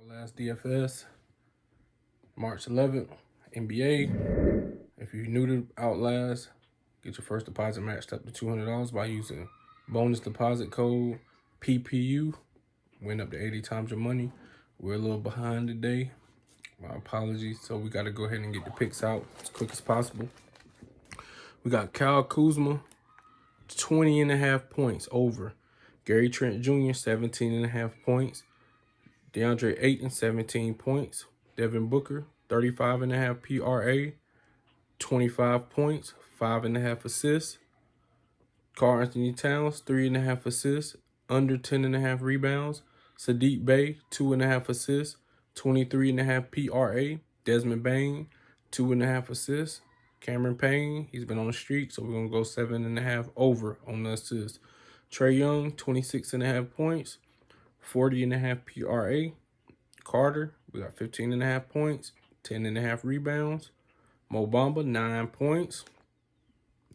Outlast DFS, March 11th, NBA. If you're new to Outlast, get your first deposit matched up to $200 by using bonus deposit code PPU. Win up to 80 times your money. We're a little behind today. My apologies. So we got to go ahead and get the picks out as quick as possible. We got Kyle Kuzma, 20.5 points over. Gary Trent Jr., 17.5 points. DeAndre Ayton, 17 points. Devin Booker, 35.5 PRA, 25 points, 5.5 assists. Karl Anthony Towns, 3.5 assists, under 10.5 rebounds. Sadiq Bey, 2.5 assists, 23.5 PRA. Desmond Bane, 2.5 assists. Cameron Payne, he's been on the streak, so we're going to go 7.5 over on the assists. Trae Young, 26.5 points, 40.5 PRA. Carter, we got 15.5 points, 10.5 rebounds. Mo Bamba, 9 points.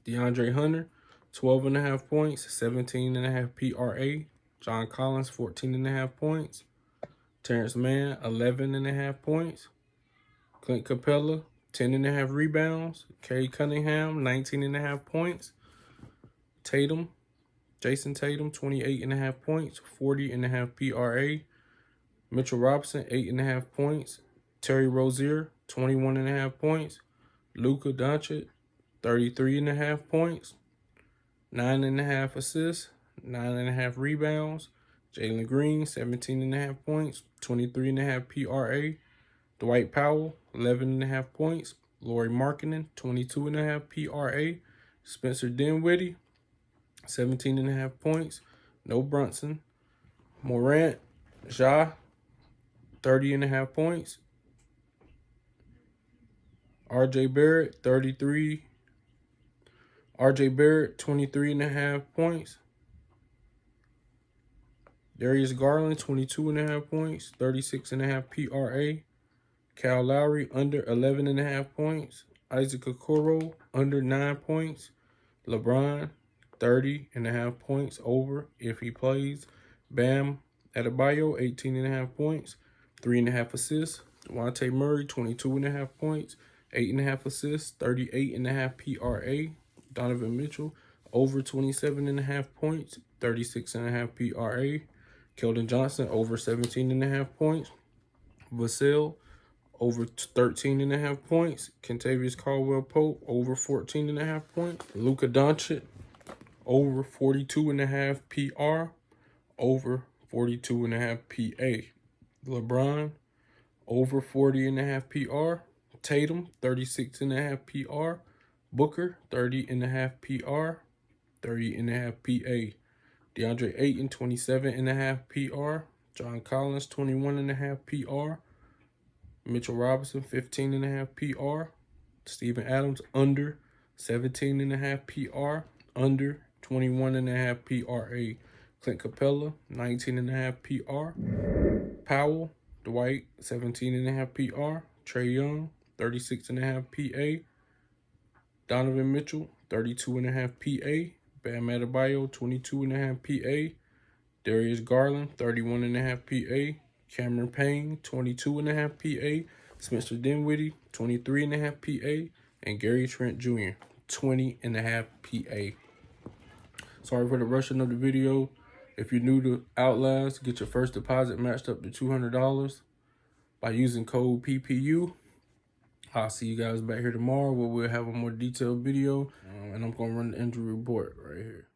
DeAndre Hunter, 12.5 points, 17.5 PRA. John Collins, 14.5 points. Terrence Mann, 11.5 points. Clint Capella, 10.5 rebounds. Cade Cunningham, 19.5 points. Jason Tatum, 28.5 points, 40.5 PRA. Mitchell Robinson, 8.5 points. Terry Rozier, 21.5 points. Luka Doncic, 33.5 points. 9.5 assists, 9.5 rebounds. Jalen Green, 17.5 points, 23.5 PRA. Dwight Powell, 11.5 points. Lauri Markkanen, 22.5 PRA. Spencer Dinwiddie, 17.5 points. No Brunson. Morant, Ja, 30.5 points. RJ Barrett, 23.5 points. Darius Garland, 22.5 points, 36.5 PRA. Kyle Lowry, under 11.5 points. Isaac Okoro, under 9 points. LeBron, 30.5 points over if he plays. Bam Adebayo, 18.5 points, 3.5 assists. Devontae Murray, 22.5 points, 8.5 assists, 38.5 PRA. Donovan Mitchell, over 27.5 points, 36.5 PRA. Keldon Johnson, over 17.5 points. Vassell, over 13.5 points. Kentavious Caldwell-Pope, over 14.5 points. Luka Doncic, over 42.5 PR, over 42.5 PA. LeBron, over 40.5 PR. Tatum, 36.5 PR. Booker, 30.5 PR, 30.5 PA. DeAndre Ayton, 27.5 PR. John Collins, 21.5 PR. Mitchell Robinson, 15.5 PR. Steven Adams, under 17.5 PR, under 21.5 PRA. Clint Capella, 19.5 PR. Powell, Dwight, 17.5 PR. Trae Young, 36.5 PA. Donovan Mitchell, 32.5 PA. Bam Adebayo, 22.5 PA. Darius Garland, 31.5 PA. Cameron Payne, 22.5 PA. Spencer Dinwiddie, 23.5 PA. And Gary Trent Jr., 20.5 PA. Sorry for the rushing of the video. If you're new to Outlast, get your first deposit matched up to $200 by using code PPU. I'll see you guys back here tomorrow where we'll have a more detailed video. And I'm going to run the injury report right here.